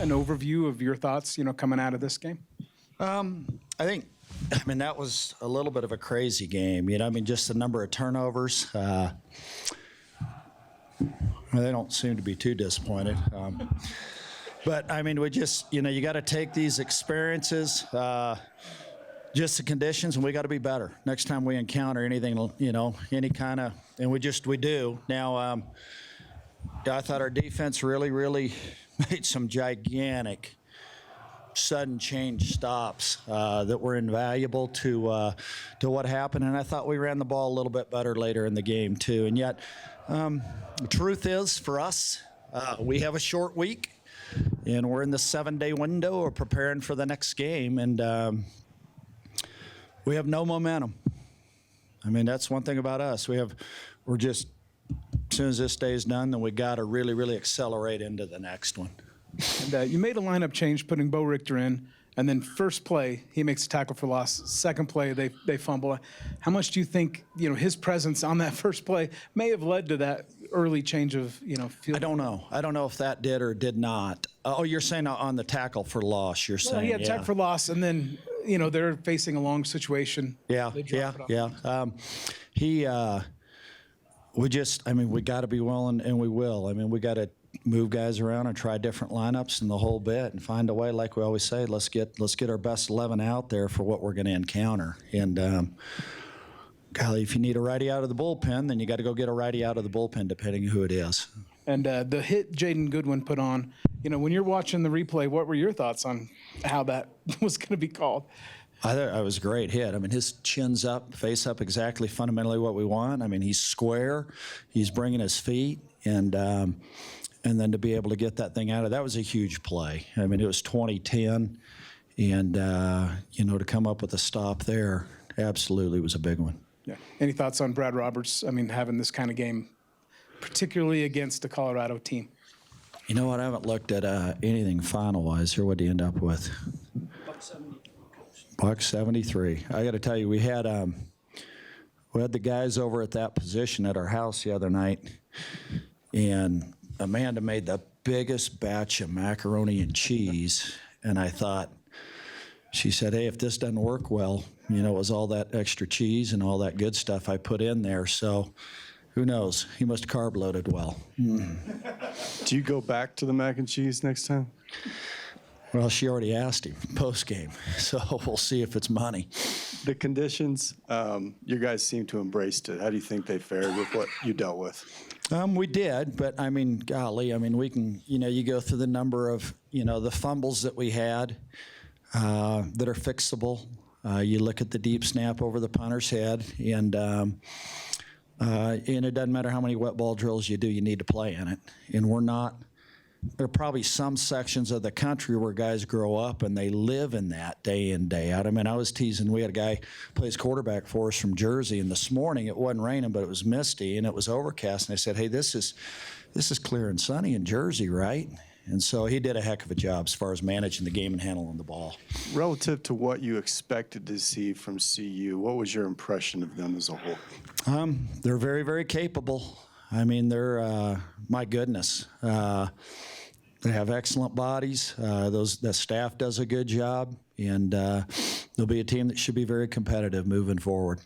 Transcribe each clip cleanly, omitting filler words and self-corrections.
an overview of your thoughts, coming out of this game? I mean, that was a little bit of a crazy game. Just the number of turnovers. They don't seem to be too disappointed. But, I mean, we just, you got to take these experiences, just the conditions, and we got to be better next time we encounter anything, any kind of, and we do. Now, I thought our defense really made some gigantic sudden change stops that were invaluable to what happened, and I thought we ran the ball a little bit better later in the game too. And yet, the truth is, for us, we have a short week, and we're in the 7-day window of preparing for the next game, and we have no momentum. I mean, that's one thing about us. We're just, as soon as this day is done, then we got to really accelerate into the next one. And you made a lineup change, putting Bo Richter in, and then first play, he makes a tackle for loss. Second play, they fumble. How much do you think, his presence on that first play may have led to that early change of, field? I don't know. I don't know if that did or did not. Oh, you're saying on the tackle for loss, you're saying. He had tackle for loss, and then, they're facing a long situation. Yeah. We got to be willing, and we will. I mean, we got to move guys around and try different lineups and the whole bit and find a way, like we always say, let's get our best 11 out there for what we're going to encounter. And golly, if you need a righty out of the bullpen, then you got to go get a righty out of the bullpen, depending who it is. And the hit Jaden Goodwin put on, when you're watching the replay, what were your thoughts on how that was going to be called? I thought it was a great hit. I mean, his chin's up, face up, exactly fundamentally what we want. I mean, he's square, he's bringing his feet, and then to be able to get that thing out of that was a huge play. I mean, it was 2010, and to come up with a stop there absolutely was a big one. Yeah. Any thoughts on Brad Roberts? I mean, having this kind of game, particularly against the Colorado team. You know what? I haven't looked at anything final-wise here. What do you end up with? Buck 73. I got to tell you, we had the guys over at that position at our house the other night, and Amanda made the biggest batch of macaroni and cheese, and I thought, she said, hey, if this doesn't work well, it was all that extra cheese and all that good stuff I put in there, so who knows? He must have carb loaded well. Do you go back to the mac and cheese next time? Well, she already asked him post-game, so we'll see if it's money. The conditions, you guys seem to embrace it. How do you think they fared with what you dealt with? We did, but I mean, golly, we can, you go through the number of, the fumbles that we had that are fixable. You look at the deep snap over the punter's head, and it doesn't matter how many wet ball drills you do, you need to play in it. And we're not. There are probably some sections of the country where guys grow up and they live in that day in, day out. I mean, I was teasing, we had a guy who plays quarterback for us from Jersey, and this morning it wasn't raining, but it was misty and it was overcast. And I said, hey, this is clear and sunny in Jersey, right? And so he did a heck of a job as far as managing the game and handling the ball. Relative to what you expected to see from CU, what was your impression of them as a whole? They're very, very capable. I mean, they're, my goodness. They have excellent bodies. The staff does a good job, and they'll be a team that should be very competitive moving forward.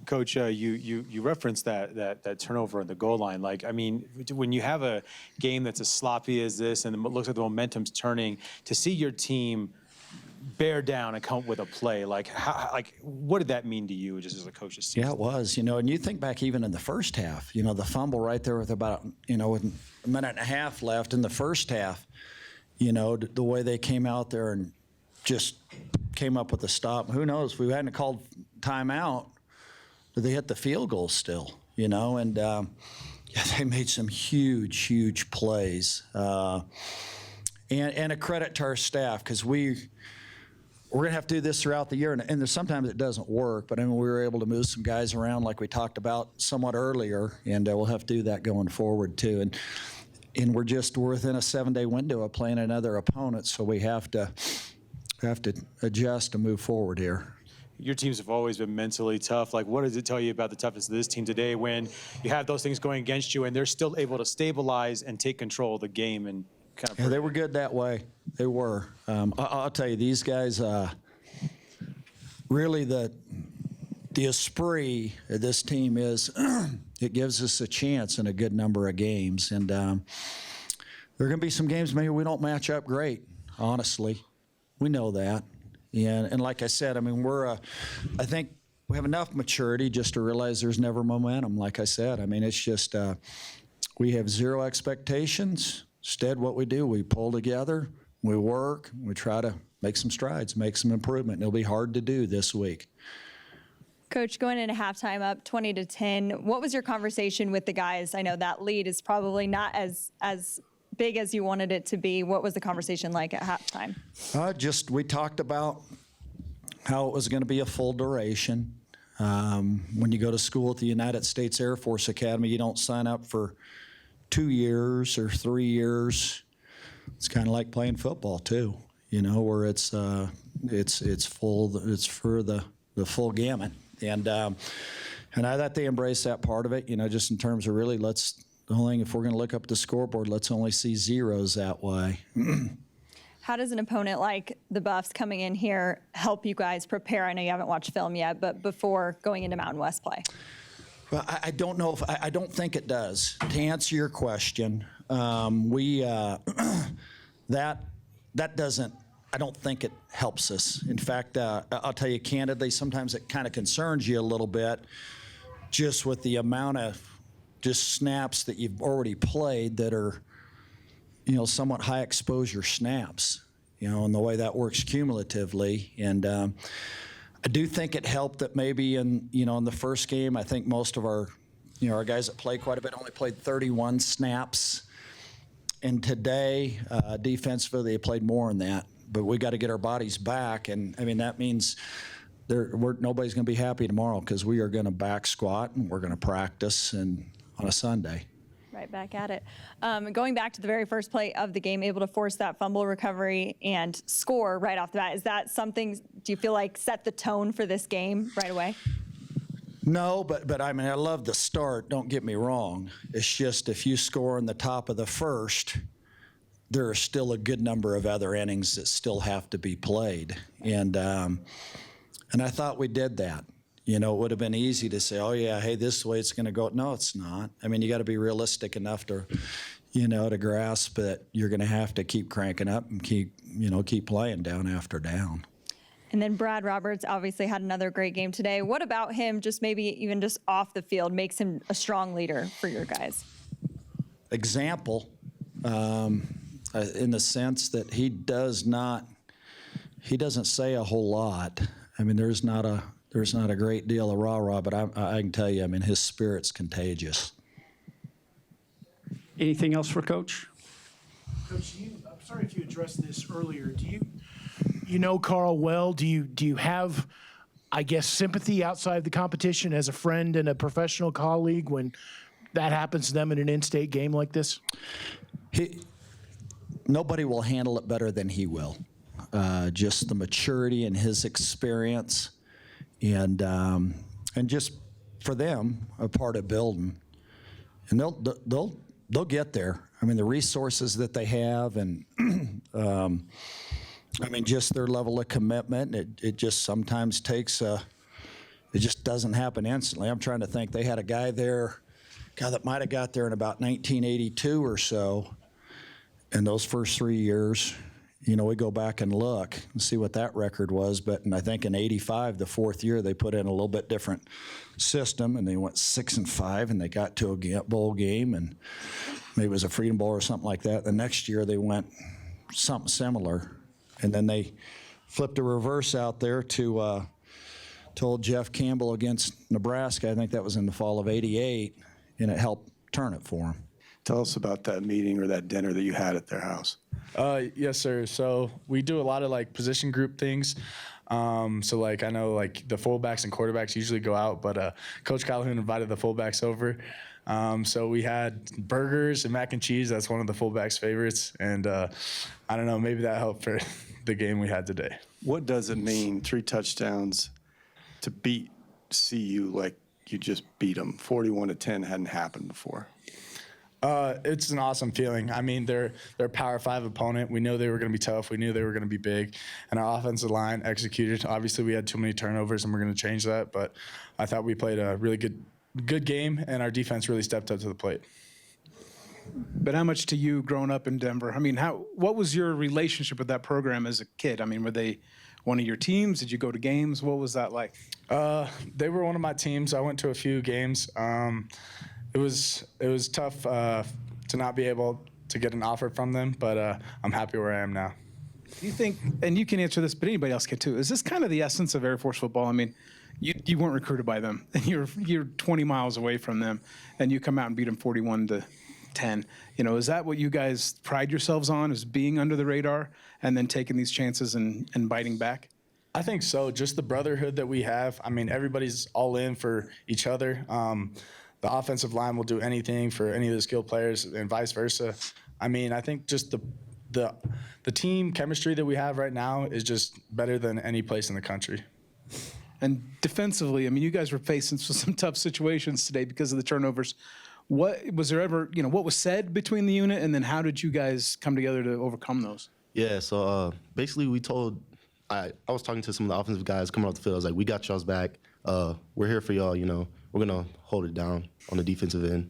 Coach, you referenced that turnover on the goal line. Like, I mean, when you have a game that's as sloppy as this and it looks like the momentum's turning, to see your team bear down and come up with a play, what did that mean to you just as a coach? Yeah, it was, and you think back even in the first half, the fumble right there with about, with a minute and a half left in the first half, the way they came out there and just came up with a stop. Who knows? If we hadn't called timeout, they hit the field goal still, and they made some huge plays. And a credit to our staff, because we're going to have to do this throughout the year, and there's sometimes it doesn't work, but we were able to move some guys around like we talked about somewhat earlier, and we'll have to do that going forward too. And we're within a 7-day window of playing another opponent, so we have to adjust and move forward here. your teams have always been mentally tough. Like, what does it tell you about the toughness of this team today when you have those things going against you and they're still able to stabilize and take control of the game and kind of? Yeah, they were good that way. They were. I'll tell you, these guys, really the esprit of this team is it gives us a chance in a good number of games. And there are going to be some games maybe we don't match up great, honestly. We know that. And like I said, I mean, I think we have enough maturity just to realize there's never momentum, like I said. I mean, it's just we have zero expectations. Instead, what we do, we pull together, we work, we try to make some strides, make some improvement. And it'll be hard to do this week. Coach, going into halftime up 20-10, what was your conversation with the guys? I know that lead is probably not as big as you wanted it to be. What was the conversation like at halftime? We talked about how it was going to be a full duration. When you go to school at the United States Air Force Academy, you don't sign up for 2 years or 3 years. It's kind of like playing football too, where it's full. It's for the full gamut. And I thought they embraced that part of it, just in terms of really the only thing, if we're going to look up the scoreboard, let's only see zeros that way. How does an opponent like the Buffs coming in here help you guys prepare? I know you haven't watched film yet, but before going into Mountain West play. Well, I don't know I don't think it does. To answer your question, that doesn't. I don't think it helps us. In fact, I'll tell you candidly, sometimes it kind of concerns you a little bit, just with the amount of just snaps that you've already played that are, somewhat high exposure snaps, and the way that works cumulatively. And I do think it helped that maybe in the first game, I think most of our guys that played quite a bit only played 31 snaps. And today, defensively, they played more than that. But we got to get our bodies back. And I mean, that means nobody's going to be happy tomorrow because we are going to back squat and we're going to practice on a Sunday. Right back at it. Going back to the very first play of the game, able to force that fumble recovery and score right off the bat. Is that something, do you feel like set the tone for this game right away? No, but I mean, I love the start. Don't get me wrong. It's just if you score in the top of the first, there are still a good number of other innings that still have to be played. And I thought we did that. It would have been easy to say, oh, yeah, hey, this way it's going to go. No, it's not. I mean, you got to be realistic enough to, to grasp that you're going to have to keep cranking up and keep playing down after down. And then Brad Roberts obviously had another great game today. What about him, just maybe even just off the field, makes him a strong leader for your guys? Example, in the sense that he doesn't say a whole lot. I mean, there's not a great deal of rah-rah, but I can tell you, I mean, his spirit's contagious. Anything else for Coach? Coach, I'm sorry if you addressed this earlier. Do you know Carl well? Do you have, I guess, sympathy outside the competition as a friend and a professional colleague when that happens to them in an in-state game like this? Nobody will handle it better than he will. Just the maturity and his experience. And just for them, a part of building, and they'll get there. I mean, the resources that they have, and I mean, just their level of commitment. It just sometimes takes it just doesn't happen instantly. I'm trying to think. They had a guy that might have got there in about 1982 or so. In those first 3 years, we go back and look and see what that record was. But I think in '85, the fourth year, they put in a little bit different system, and they went 6-5, and they got to a bowl game, and maybe it was a Freedom Bowl or something like that. The next year, they went something similar, and then they flipped a reverse out there to old Jeff Campbell against Nebraska. I think that was in the fall of '88, and it helped turn it for him. Tell us about that meeting or that dinner that you had at their house. Yes, sir. So we do a lot of position group things. So I know the fullbacks and quarterbacks usually go out, but Coach Calhoun invited the fullbacks over. So we had burgers and mac and cheese. That's one of the fullbacks' favorites. And I don't know, maybe that helped for the game we had today. What does it mean, 3 touchdowns to beat CU like you just beat them? 41-10 hadn't happened before. It's an awesome feeling. I mean, they're a Power 5 opponent. We knew they were going to be tough. We knew they were going to be big. And our offensive line executed. Obviously, we had too many turnovers, and we're going to change that. But I thought we played a really good game, and our defense really stepped up to the plate. But how much to you growing up in Denver? I mean, what was your relationship with that program as a kid? I mean, were they one of your teams? Did you go to games? What was that like? They were one of my teams. I went to a few games. It was tough to not be able to get an offer from them, but I'm happy where I am now. Do you think, and you can answer this, but anybody else can too, is this kind of the essence of Air Force football? I mean, you weren't recruited by them, and you're 20 miles away from them, and you come out and beat them 41-10. You know, is that what you guys pride yourselves on, is being under the radar and then taking these chances and biting back? I think so. Just the brotherhood that we have. I mean, everybody's all in for each other. The offensive line will do anything for any of the skilled players and vice versa. I mean, I think just the team chemistry that we have right now is just better than any place in the country. And defensively, I mean, you guys were facing some tough situations today because of the turnovers. What was there ever, what was said between the unit, and then how did you guys come together to overcome those? Yeah, so basically I was talking to some of the offensive guys coming off the field. I was like, we got y'all's back. We're here for y'all, We're going to hold it down on the defensive end.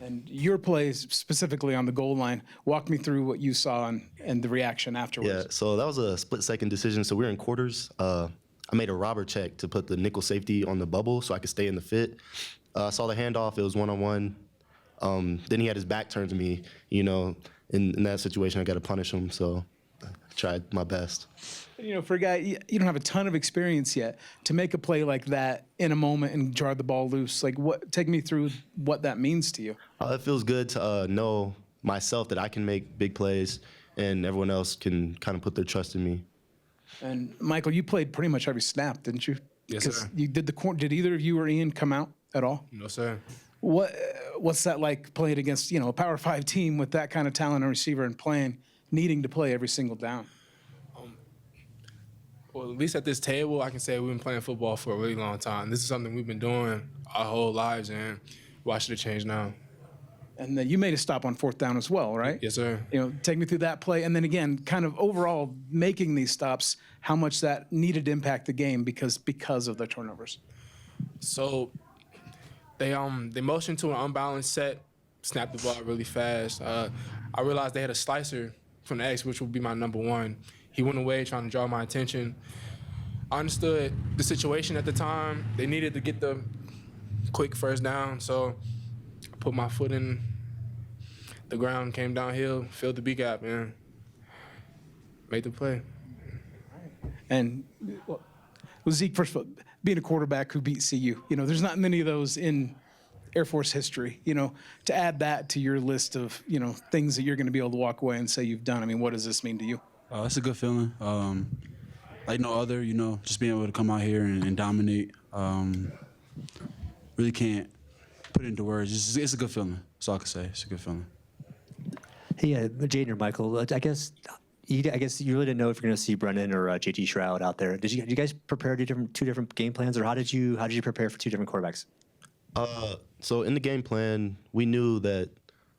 And your plays specifically on the goal line, walk me through what you saw and the reaction afterwards. Yeah, so that was a split-second decision. So we were in quarters. I made a robber check to put the nickel safety on the bubble so I could stay in the fit. I saw the handoff. It was one-on-one. Then he had his back turned to me. In that situation, I got to punish him. So I tried my best. For a guy, you don't have a ton of experience yet. To make a play like that in a moment and jar the ball loose, take me through what that means to you. It feels good to know myself that I can make big plays and everyone else can kind of put their trust in me. And Michael, you played pretty much every snap, didn't you? Yes, sir. You did did either of you or Ian come out at all? No, sir. What's that like playing against, a Power 5 team with that kind of talent and receiver and needing to play every single down? Well, at least at this table, I can say we've been playing football for a really long time. This is something we've been doing our whole lives, and why should it change now? And then you made a stop on 4th down as well, right? Yes, sir. Take me through that play. And then again, kind of overall making these stops, how much that needed to impact the game because of the turnovers. So they motioned to an unbalanced set, snapped the ball really fast. I realized they had a slicer from the X, which would be my number one. He went away trying to draw my attention. I understood the situation at the time. They needed to get the quick first down, so I put my foot in the ground, came downhill, filled the B gap, and made the play. And Zeke, first of all, being a quarterback who beat CU, there's not many of those in Air Force history. To add that to your list of, things that you're going to be able to walk away and say you've done. I mean, what does this mean to you? It's a good feeling. Like no other, just being able to come out here and dominate. Really can't put it into words. It's a good feeling. That's all I can say. It's a good feeling. Hey, Jaden or Michael, I guess you really didn't know if you're going to see Brennan or JT Shroud out there. Did you guys prepare two different game plans, or how did you prepare for two different quarterbacks? So in the game plan, we knew that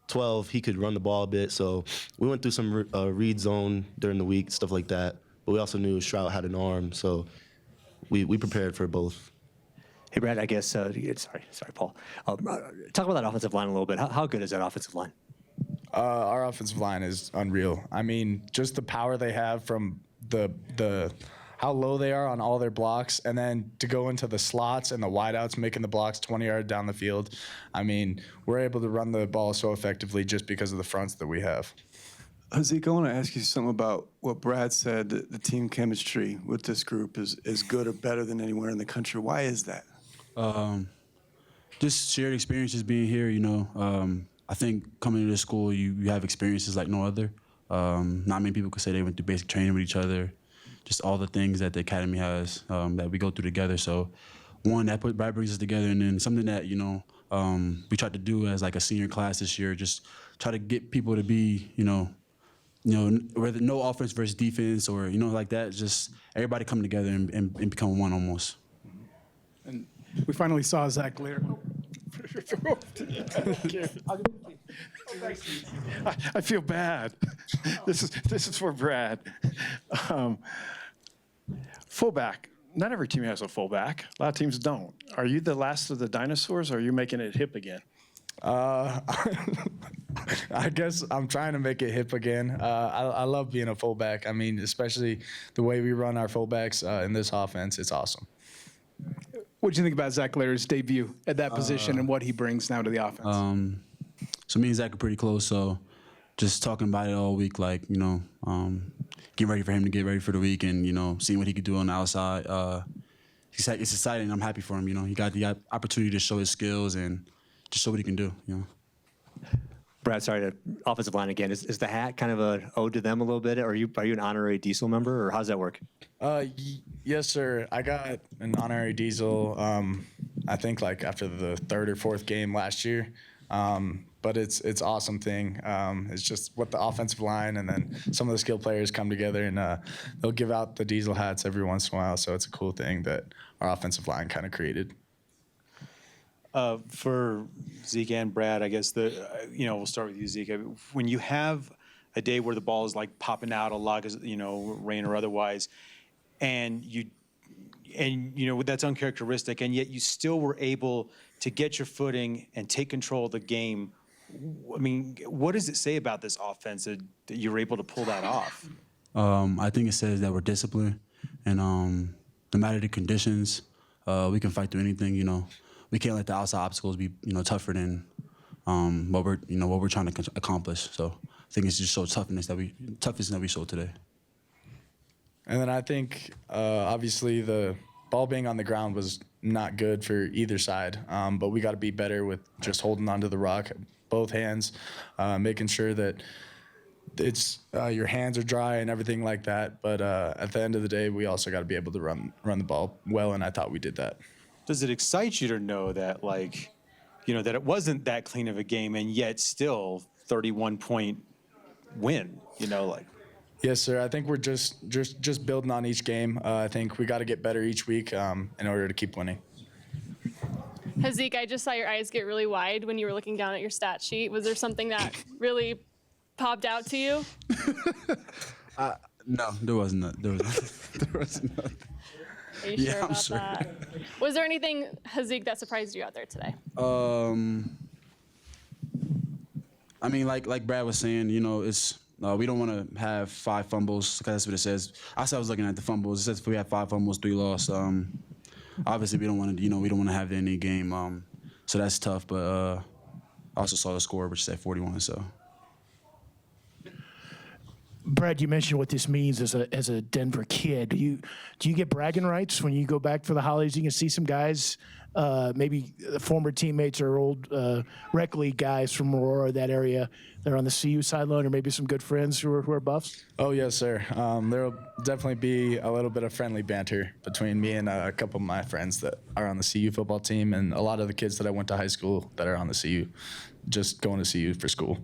12, he could run the ball a bit, so we went through some read zone during the week, stuff like that. But we also knew Shroud had an arm, so we prepared for both. Hey, Brad, I guess, sorry, Paul. Talk about that offensive line a little bit. How good is that offensive line? Our offensive line is unreal. I mean, just the power they have from the how low they are on all their blocks, and then to go into the slots and the wideouts, making the blocks 20 yards down the field. I mean, we're able to run the ball so effectively just because of the fronts that we have. Zeke, I want to ask you something about what Brad said, that the team chemistry with this group is good or better than anywhere in the country. Why is that? Just shared experiences being here, I think coming to this school, you have experiences like no other. Not many people could say they went through basic training with each other. Just all the things that the academy has that we go through together. So, one, that brings us together, and then something that, we tried to do as like a senior class this year, just try to get people to be, whether no offense versus defense or, like that, just everybody come together and become one almost. And we finally saw Zach Lear. I feel bad. This is for Brad. Fullback. Not every team has a fullback. A lot of teams don't. Are you the last of the dinosaurs, or are you making it hip again? I guess I'm trying to make it hip again. I love being a fullback. I mean, especially the way we run our fullbacks in this offense. It's awesome. What do you think about Zach Lear's debut at that position and what he brings now to the offense? So me and Zach are pretty close. So just talking about it all week, like, getting ready for him to get ready for the week and, seeing what he could do on the outside. It's exciting. I'm happy for him. He got the opportunity to show his skills and just show what he can do. Brad, sorry to offensive line again. Is the hat kind of an ode to them a little bit? Or are you an honorary Diesel member, or how does that work? Yes, sir. I got an honorary Diesel, I think like after the third or fourth game last year. But it's awesome thing. It's just what the offensive line and then some of the skill players come together and they'll give out the Diesel hats every once in a while. So it's a cool thing that our offensive line kind of created. For Zeke and Brad, I guess we'll start with you, Zeke. When you have a day where the ball is like popping out a lot, because rain or otherwise, and that's uncharacteristic, and yet you still were able to get your footing and take control of the game. I mean, what does it say about this offense that you're able to pull that off? I think it says that we're disciplined, and no matter the conditions, we can fight through anything. We can't let the outside obstacles be tougher than what we're trying to accomplish. So I think it's just show toughness that we showed today. And then I think obviously the ball being on the ground was not good for either side, but we got to be better with just holding onto the rock, both hands, making sure that it's your hands are dry and everything like that. But at the end of the day, we also got to be able to run the ball well, and I thought we did that. Does it excite you to know that, that it wasn't that clean of a game and yet still 31-point win? Yes, sir. I think we're just building on each game. I think we got to get better each week in order to keep winning. Zeke, I just saw your eyes get really wide when you were looking down at your stat sheet. Was there something that really popped out to you? No, there wasn't. There wasn't. Are you sure about that? Was there anything, Zeke, that surprised you out there today? I mean, like Brad was saying, it's we don't want to have 5 fumbles because that's what it says. I was looking at the fumbles. It says if we have 5 fumbles, 3 loss. Obviously, we don't want to, we don't want to have that in any game. So that's tough. But I also saw the score, which said 41. So. Brad, you mentioned what this means as a Denver kid. Do you get bragging rights when you go back for the holidays? You can see some guys, maybe former teammates or old rec league guys from Aurora, that area. They're on the CU sideline, or maybe some good friends who are Buffs. Oh yes, sir. There will definitely be a little bit of friendly banter between me and a couple of my friends that are on the CU football team, and a lot of the kids that I went to high school that are on the CU, just going to CU for school.